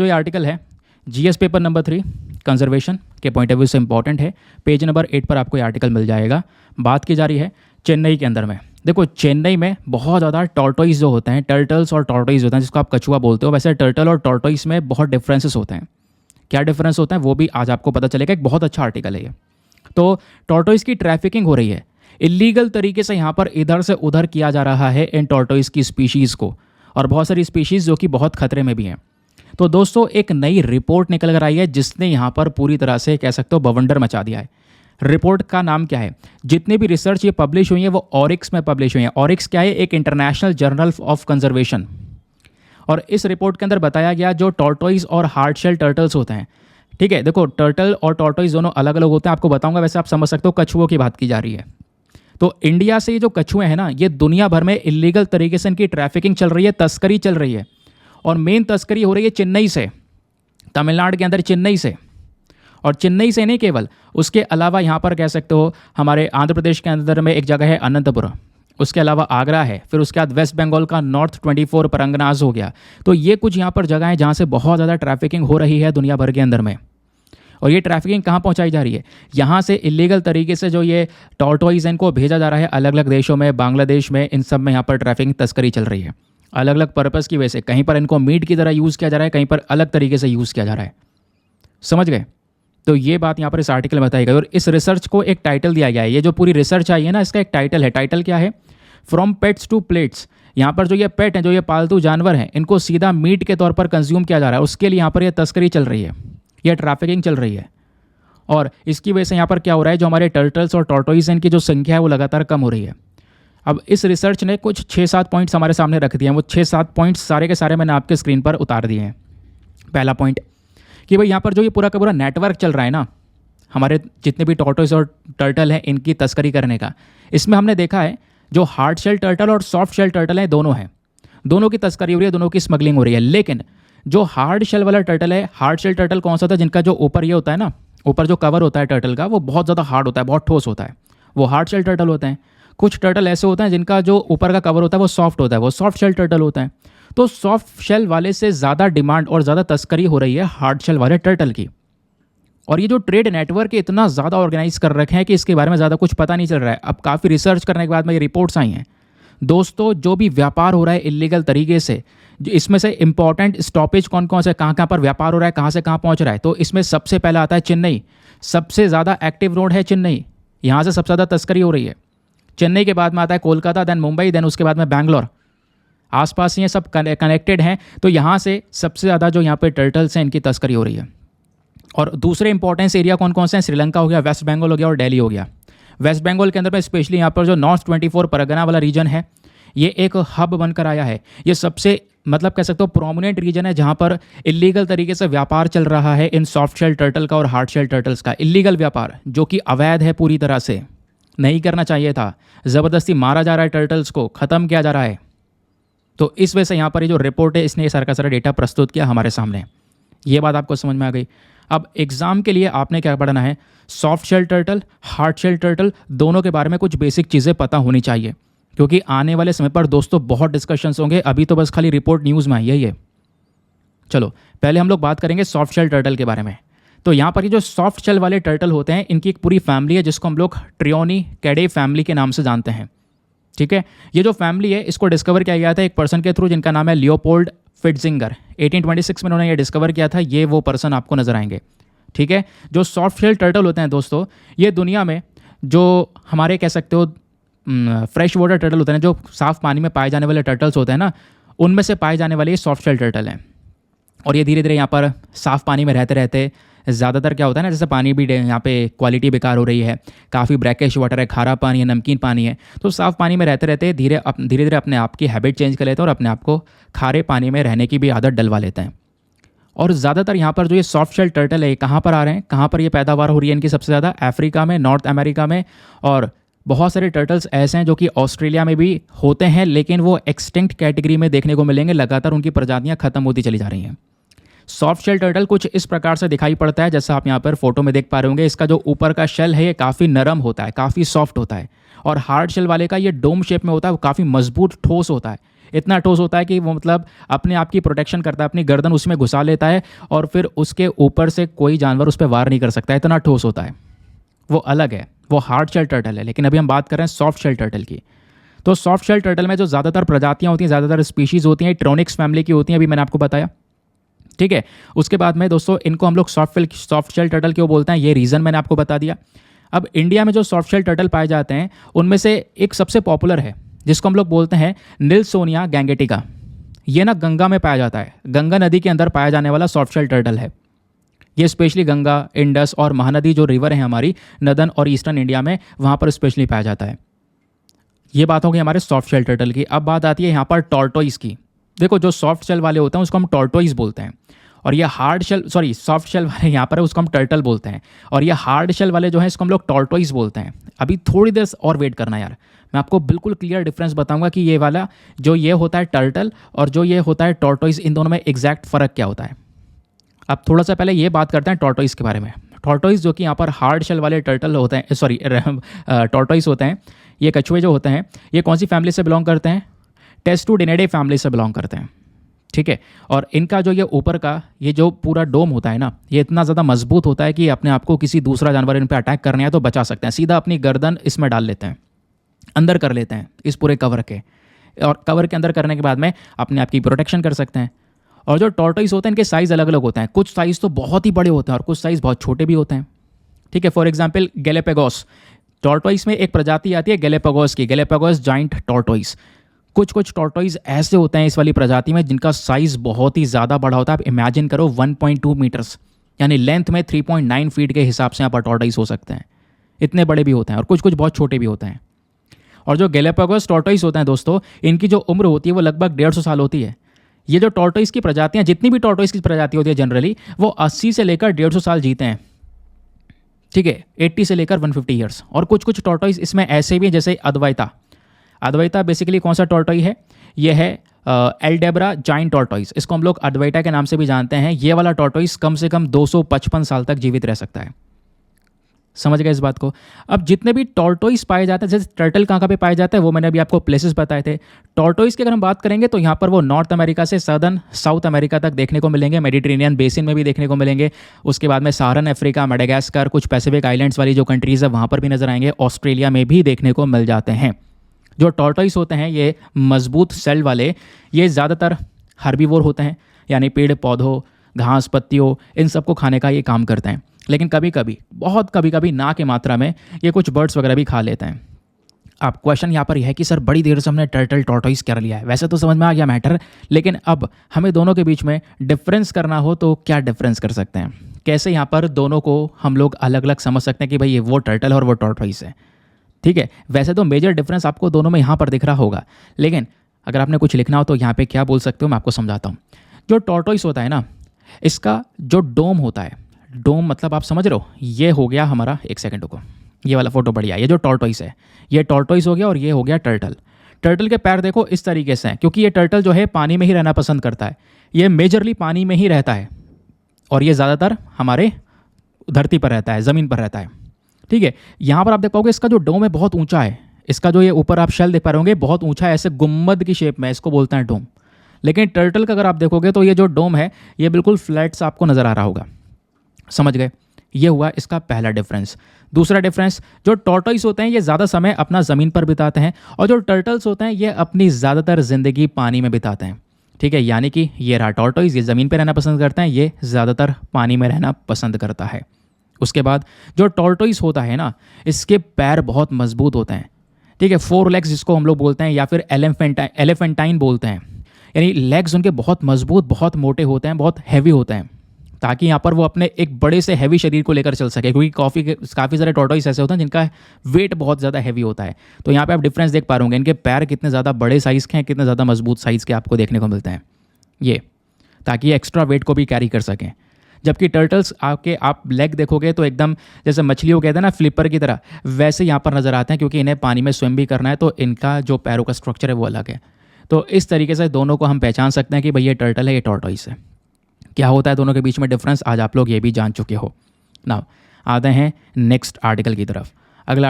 जो ये आर्टिकल है जीएस पेपर नंबर 3 कंजर्वेशन के पॉइंट ऑफ व्यू से इंपॉर्टेंट है। पेज नंबर 8 पर आपको ये आर्टिकल मिल जाएगा। बात की जा रही है चेन्नई के अंदर में। देखो चेन्नई में बहुत ज़्यादा टॉर्टोइस जो होते हैं, टर्टल्स और टॉर्टोइस होते हैं, जिसको आप कछुआ बोलते हो, वैसे टर्टल और टॉर्टोइस में बहुत डिफरेंसेस होते हैं। क्या डिफरेंस होता है वो भी आज आपको पता चलेगा। एक बहुत अच्छा आर्टिकल है ये। तो टॉर्टोइस की ट्रैफिकिंग हो रही है, इलीगल तरीके से यहाँ पर इधर से उधर किया जा रहा है इन टॉर्टोइस की स्पीशीज़ को, और बहुत सारी स्पीशीज़ जो कि बहुत खतरे में भी हैं। तो दोस्तों एक नई रिपोर्ट निकल कर आई है जिसने यहाँ पर पूरी तरह से कह सकते हो बवंडर मचा दिया है। रिपोर्ट का नाम क्या है? जितनी भी रिसर्च ये पब्लिश हुई है वो ऑरिक्स में पब्लिश हुई है। ऑरिक्स क्या है? एक इंटरनेशनल जर्नल ऑफ कंजर्वेशन। और इस रिपोर्ट के अंदर बताया गया जो टॉर्टोइस और हार्ड शेल टर्टल्स होते हैं, ठीक है, देखो टर्टल और टॉर्टोइस दोनों अलग अलग होते हैं, आपको बताऊंगा, वैसे आप समझ सकते हो कछुओं की बात की जा रही है। तो इंडिया से ये जो कछुए हैं ना, ये दुनिया भर में इलीगल तरीके से इनकी ट्रैफिकिंग चल रही है, तस्करी चल रही है। और मेन तस्करी हो रही है चेन्नई से, तमिलनाडु के अंदर चेन्नई से। और चेन्नई से नहीं केवल, उसके अलावा यहाँ पर कह सकते हो हमारे आंध्र प्रदेश के अंदर में एक जगह है अनंतपुरम, उसके अलावा आगरा है, फिर उसके बाद वेस्ट बंगाल का नॉर्थ 24 परगनाज हो गया। तो ये कुछ यहाँ पर जगह हैं जहाँ से बहुत ज़्यादा ट्रैफिकिंग हो रही है दुनिया भर के अंदर में। और ये ट्रैफिकिंग कहाँ पहुँचाई जा रही है? यहाँ से इलीगल तरीके से जो ये टॉर्टोइस हैं इनको भेजा जा रहा है अलग अलग देशों में, बांग्लादेश में, इन सब में यहाँ पर ट्रैफिकिंग तस्करी चल रही है अलग अलग पर्पज़ की वजह से। कहीं पर इनको मीट की तरह यूज़ किया जा रहा है, कहीं पर अलग तरीके से यूज़ किया जा रहा है। समझ गए? तो ये बात यहाँ पर इस आर्टिकल में बताई गई। और इस रिसर्च को एक टाइटल दिया गया है। ये जो पूरी रिसर्च आई है ना, इसका एक टाइटल है। टाइटल क्या है? From pets to plates. यहाँ पर जो ये पेट हैं, जो ये पालतू जानवर हैं, इनको सीधा मीट के तौर पर कंज्यूम किया जा रहा है, उसके लिए यहाँ पर यह तस्करी चल रही है, यह ट्रैफिकिंग चल रही है। और इसकी वजह से यहाँ पर क्या हो रहा है, जो हमारे टर्टल्स और टॉर्टोइस हैं इनकी जो संख्या है वो लगातार कम हो रही है। अब इस रिसर्च ने कुछ 6-7 पॉइंट्स हमारे सामने रख दिए हैं। वो 6-7 पॉइंट्स सारे के सारे मैंने आपके स्क्रीन पर उतार दिए हैं। पहला पॉइंट कि भाई यहाँ पर जो ये पूरा का पूरा नेटवर्क चल रहा है ना, हमारे जितने भी टॉर्टोइस और टर्टल हैं इनकी तस्करी करने का, इसमें हमने देखा है जो हार्ड शेल टर्टल और सॉफ्ट शेल टर्टल हैं दोनों हैं, दोनों की तस्करी हो रही है, दोनों की स्मगलिंग हो रही है। लेकिन जो हार्ड शेल वाला टर्टल है, हार्ड शेल टर्टल कौन सा था? जिनका जो ऊपर ये होता है ना, ऊपर जो कवर होता है टर्टल का, वो बहुत ज़्यादा हार्ड होता है, बहुत ठोस होता है, वो हार्ड शेल टर्टल होते हैं। कुछ टर्टल ऐसे होते हैं जिनका जो ऊपर का कवर होता है वो सॉफ्ट होता है, वो सॉफ्ट शेल टर्टल होता है। तो सॉफ्ट शेल वाले से ज़्यादा डिमांड और ज़्यादा तस्करी हो रही है हार्ड शेल वाले टर्टल की। और ये जो ट्रेड नेटवर्क इतना ज़्यादा ऑर्गेनाइज कर रखे हैं कि इसके बारे में ज़्यादा कुछ पता नहीं चल रहा है। अब काफ़ी रिसर्च करने के बाद में ये रिपोर्ट्स आई हैं। दोस्तों जो भी व्यापार हो रहा है इलीगल तरीके से, इसमें से इंपॉर्टेंट स्टॉपेज कौन कौन से, कहाँ कहाँ पर व्यापार हो रहा है, कहाँ से कहाँ पहुँच रहा है, तो इसमें सबसे पहला आता है चेन्नई। सबसे ज़्यादा एक्टिव रोड है चेन्नई, यहाँ से सबसे ज़्यादा तस्करी हो रही है। चेन्नई के बाद में आता है कोलकाता, देन मुंबई, देन उसके बाद में बैंगलोर। आसपास ये सब कनेक्टेड हैं, तो यहाँ से सबसे ज़्यादा जो यहाँ पे टर्टल्स हैं इनकी तस्करी हो रही है। और दूसरे इंपॉर्टेंस एरिया कौन कौन से हैं? श्रीलंका हो गया, वेस्ट बंगाल हो गया और दिल्ली हो गया। वेस्ट बंगाल के अंदर में स्पेशली यहाँ पर जो नॉर्थ 24 परगना वाला रीजन है, ये एक हब बनकर आया है। ये सबसे मतलब कह सकते हो प्रोमिनेंट रीजन है जहाँ पर इलीगल तरीके से व्यापार चल रहा है इन सॉफ्ट शेल टर्टल का और हार्ड शेल टर्टल्स का। इलीगल व्यापार जो कि अवैध है, पूरी तरह से नहीं करना चाहिए था, ज़बरदस्ती मारा जा रहा है, टर्टल्स को ख़त्म किया जा रहा है। तो इस वजह से यहाँ पर ये जो रिपोर्ट है इसने ये सारा का सारा डेटा प्रस्तुत किया हमारे सामने। ये बात आपको समझ में आ गई। अब एग्ज़ाम के लिए आपने क्या पढ़ना है? Soft shell turtle, hard shell turtle, दोनों के बारे में कुछ बेसिक चीज़ें पता होनी चाहिए, क्योंकि आने वाले समय पर दोस्तों बहुत डिस्कशंस होंगे। अभी तो बस खाली रिपोर्ट न्यूज़ में आई है ये। चलो पहले हम लोग बात करेंगे सॉफ्ट शेल टर्टल के बारे में। तो यहाँ पर ये जो सॉफ्ट शेल वाले टर्टल होते हैं इनकी एक पूरी फैमिली है जिसको हम लोग ट्रियोनी कैडे फैमिली के नाम से जानते हैं। ठीक है, ये जो फैमिली है इसको डिस्कवर किया गया था एक पर्सन के थ्रू जिनका नाम है लियोपोल्ड फिट्जिंगर। 1826 में उन्होंने ये डिस्कवर किया था। ये वो पर्सन आपको नजर आएंगे। ठीक है, जो सॉफ्ट शेल टर्टल होते हैं दोस्तों, ये दुनिया में जो हमारे कह सकते हो फ्रेश वाटर टर्टल होते हैं, जो साफ पानी में पाए जाने वाले टर्टल्स होते हैं ना, उनमें से पाए जाने वाले ये सॉफ्ट शेल टर्टल हैं। और ये धीरे धीरे यहाँ पर साफ़ पानी में रहते रहते ज़्यादातर क्या होता है ना, जैसे पानी भी यहाँ पे क्वालिटी बेकार हो रही है, काफ़ी ब्रैकिश वाटर है, खारा पानी है, नमकीन पानी है, तो साफ़ पानी में रहते रहते धीरे धीरे अपने आप की हैबिट चेंज कर लेते हैं और अपने आप को खारे पानी में रहने की भी आदत डलवा लेते हैं। और ज़्यादातर यहाँ पर जो ये सॉफ्ट शेल टर्टल है कहाँ पर आ रहे हैं, कहाँ पर ये पैदावार हो रही है इनकी सबसे ज़्यादा? अफ्रीका में, नॉर्थ अमेरिका में। और बहुत सारे टर्टल्स ऐसे हैं जो कि ऑस्ट्रेलिया में भी होते हैं, लेकिन वो एक्सटिंक्ट कैटेगरी में देखने को मिलेंगे। लगातार उनकी प्रजातियाँ खत्म होती चली जा रही हैं। सॉफ्ट शेल टर्टल कुछ इस प्रकार से दिखाई पड़ता है जैसा आप यहाँ पर फोटो में देख पा रहे होंगे। इसका जो ऊपर का शेल है ये काफ़ी नरम होता है, काफ़ी सॉफ्ट होता है। और हार्ड शेल वाले का ये डोम शेप में होता है, वो काफ़ी मजबूत ठोस होता है। इतना ठोस होता है कि वो मतलब अपने आप की प्रोटेक्शन करता है, अपनी गर्दन उसमें घुसा लेता है और फिर उसके ऊपर से कोई जानवर उस पर वार नहीं कर सकता, इतना ठोस होता है। वो अलग है, वो हार्ड शेल टर्टल है। लेकिन अभी हम बात कर रहे हैं सॉफ्ट शेल टर्टल की। तो सॉफ्ट शेल टर्टल में जो ज़्यादातर प्रजातियाँ होती हैं, ज़्यादातर स्पीशीज़ होती हैं, ट्रोनिक्स फैमिली की होती हैं, अभी मैंने आपको बताया, ठीक है। उसके बाद में दोस्तों इनको हम लोग सॉफ्ट शेल टर्टल क्यों बोलते हैं, ये रीज़न मैंने आपको बता दिया। अब इंडिया में जो सॉफ्ट शेल टर्टल पाए जाते हैं उनमें से एक सबसे पॉपुलर है जिसको हम लोग बोलते हैं निल्सोनिया गैंगेटिका। ये ना गंगा में पाया जाता है, गंगा नदी के अंदर पाया जाने वाला सॉफ्ट शेल टर्टल है। ये स्पेशली गंगा, इंडस और महानदी जो रिवर है हमारी नदन और ईस्टर्न इंडिया में, वहाँ पर स्पेशली पाया जाता है। ये बात होगी हमारे सॉफ्ट शेल टर्टल की। अब बात आती है यहाँ पर टॉर्टोइस की। देखो जो सॉफ्ट शेल वाले होते हैं उसको हम टॉर्टोइस बोलते हैं, और ये सॉफ्ट शेल वाले यहाँ पर है उसको हम टर्टल बोलते हैं, और ये हार्ड शेल वाले जो है इसको हम लोग टॉर्टोइस बोलते हैं। अभी थोड़ी देर और वेट करना यार, मैं आपको बिल्कुल क्लियर डिफरेंस बताऊंगा कि ये वाला जो ये होता है टर्टल और जो ये होता है टॉर्टोइस, इन दोनों में एग्जैक्ट फ़र्क क्या होता है। अब थोड़ा सा पहले ये बात करते हैं टॉर्टोइस के बारे में। टॉर्टोइस जो कि यहाँ पर हार्ड शेल वाले टर्टल होते हैं, टॉर्टोइस होते हैं, ये कछुए जो होते हैं, ये कौन सी फैमिली से बिलोंग करते हैं, टेस्टुडिनिडे फैमिली से बिलोंग करते हैं, ठीक है। और इनका जो ये ऊपर का ये जो पूरा डोम होता है ना, ये इतना ज़्यादा मजबूत होता है कि अपने आप को किसी दूसरा जानवर इन पर अटैक करने हैं तो बचा सकते हैं। सीधा अपनी गर्दन इसमें डाल लेते हैं, अंदर कर लेते हैं इस पूरे कवर के, और कवर के अंदर करने के बाद में अपने आप की प्रोटेक्शन कर सकते हैं। और जो टॉर्टोइस होते हैं इनके साइज़ अलग अलग होते हैं, कुछ साइज़ तो बहुत ही बड़े होते हैं और कुछ साइज़ बहुत छोटे भी होते हैं, ठीक है। फॉर एग्जाम्पल गैलापागोस टॉर्टोइस में एक प्रजाति आती है गैलापागोस की, गैलापागोस जाइंट टॉर्टोइस। कुछ टॉर्टोइस ऐसे होते हैं इस वाली प्रजाति में जिनका साइज़ बहुत ही ज़्यादा बड़ा होता है। आप इमेजिन करो 1.2 मीटर्स, यानी लेंथ में 3.9 फीट के हिसाब से यहाँ पर टॉर्टोइस हो सकते हैं, इतने बड़े भी होते हैं, और कुछ बहुत छोटे भी होते हैं। और जो गैलापागोस टॉर्टोइस होते हैं दोस्तों, इनकी जो उम्र होती है वो लगभग 150 साल होती है। ये जो टॉर्टोइस की प्रजातियाँ, जितनी भी टॉर्टोइस की प्रजाति होती है जनरली, वो 80 से लेकर 150 साल जीते हैं, ठीक है, 80 से लेकर 150 ईयर्स। और कुछ टॉर्टोइस इसमें ऐसे भी हैं जैसे अद्वैता बेसिकली कौन सा टॉर्टोई है, ये है एल्डेब्रा जाइंट टॉर्टोइस। इसको हम लोग अद्वैता के नाम से भी जानते हैं। ये वाला टॉर्टोइस कम से कम 255 साल तक जीवित रह सकता है। समझ गए इस बात को। अब जितने भी टॉर्टोइस पाए जाते हैं, जैसे टर्टल कहाँ पे पाए जाते हैं वो मैंने अभी आपको प्लेसेस बताए थे। टॉर्टोइस की अगर हम बात करेंगे तो यहाँ पर वो नॉर्थ अमेरिका से सदर्न साउथ अमेरिका तक देखने को मिलेंगे, मेडिटेरेनियन बेसिन में भी देखने को मिलेंगे। उसके बाद में सहारन अफ्रीका, मेडागास्कर, कुछ पैसिफिक आइलैंड्स वाली जो कंट्रीज़ है वहाँ पर भी नजर आएंगे। ऑस्ट्रेलिया में भी देखने को मिल जाते हैं। जो टॉर्टोइस होते हैं ये मजबूत सेल वाले, ये ज़्यादातर हर्बीवोर होते हैं, यानी पेड़ पौधों, घास, पत्तियों, इन सबको खाने का ये काम करते हैं। लेकिन कभी कभी, बहुत कभी कभी ना के मात्रा में ये कुछ बर्ड्स वगैरह भी खा लेते हैं। अब क्वेश्चन यहाँ पर यह है कि सर बड़ी देर से हमने टर्टल टॉर्टोइस कर लिया है, वैसे तो समझ में आ गया मैटर, लेकिन अब हमें दोनों के बीच में डिफरेंस करना हो तो क्या डिफरेंस कर सकते हैं, कैसे यहाँ पर दोनों को हम लोग अलग अलग समझ सकते हैं कि भाई ये वो टर्टल और वो टॉर्टोइस है, ठीक है। वैसे तो मेजर डिफरेंस आपको दोनों में यहाँ पर दिख रहा होगा, लेकिन अगर आपने कुछ लिखना हो तो यहाँ पे क्या बोल सकते हो मैं आपको समझाता हूँ। जो टॉर्टोइस होता है ना, इसका जो डोम होता है, डोम मतलब आप समझ रहे हो, ये हो गया हमारा, एक सेकंड को, ये वाला फोटो बढ़िया, ये जो टॉर्टोइस है ये टॉर्टोइस हो गया, और ये हो गया टर्टल। टर्टल के पैर देखो इस तरीके से हैं, क्योंकि ये टर्टल जो है पानी में ही रहना पसंद करता है, ये मेजरली पानी में ही रहता है, और ये ज़्यादातर हमारे धरती पर रहता है, ज़मीन पर रहता है, ठीक है। यहाँ पर आप देख पाओगे इसका जो डोम है बहुत ऊंचा है, इसका जो ये ऊपर आप शेल देख पा रहे होंगे बहुत ऊंचा है, ऐसे गुम्बद की शेप में, इसको बोलते हैं डोम। लेकिन टर्टल का अगर आप देखोगे तो ये जो डोम है ये बिल्कुल फ्लैट सा आपको नज़र आ रहा होगा। समझ गए, ये हुआ इसका पहला डिफरेंस। दूसरा डिफरेंस, जो टॉर्टोइस होते हैं ये ज़्यादा समय अपना ज़मीन पर बिताते हैं, और जो टर्टल्स होते हैं ये अपनी ज़्यादातर ज़िंदगी पानी में बिताते हैं, ठीक है। यानी कि ये रहा टॉर्टोइस, ये ज़मीन पर रहना पसंद करते हैं, ये ज़्यादातर पानी में रहना पसंद करता है। उसके बाद जो टॉर्टोइस होता है ना, इसके पैर बहुत मजबूत होते हैं, ठीक है, 4 लेग्स जिसको हम लोग बोलते हैं, या फिर एलिफेंटाइन बोलते हैं, यानी लेग्स उनके बहुत मजबूत, बहुत मोटे होते हैं, बहुत हैवी होते हैं, ताकि यहाँ पर वो अपने एक बड़े से हैवी शरीर को लेकर चल सके, क्योंकि काफ़ी सारे टॉर्टोइस ऐसे होते हैं जिनका वेट बहुत ज़्यादा हैवी होता है। तो यहाँ पे आप डिफरेंस देख पा रहे होंगे, इनके पैर कितने ज़्यादा बड़े साइज़ के हैं, कितने ज़्यादा मजबूत साइज़ के आपको देखने को मिलते हैं, ये ताकि ये एक्स्ट्रा वेट को भी कैरी कर सकें। जबकि टर्टल्स आप लेग देखोगे तो एकदम जैसे मछलियों कहते हैं ना फ्लिपर की तरह, वैसे यहाँ पर नज़र आते हैं, क्योंकि इन्हें पानी में स्विम भी करना है, तो इनका जो पैरों का स्ट्रक्चर है वो अलग है। तो इस तरीके से दोनों को हम पहचान सकते हैं कि भाई ये टर्टल है, ये टॉर्टोइस है। क्या होता है दोनों के बीच में डिफरेंस, आज आप लोग ये भी जान चुके हो। नाउ आते हैं नेक्स्ट आर्टिकल की तरफ। अगला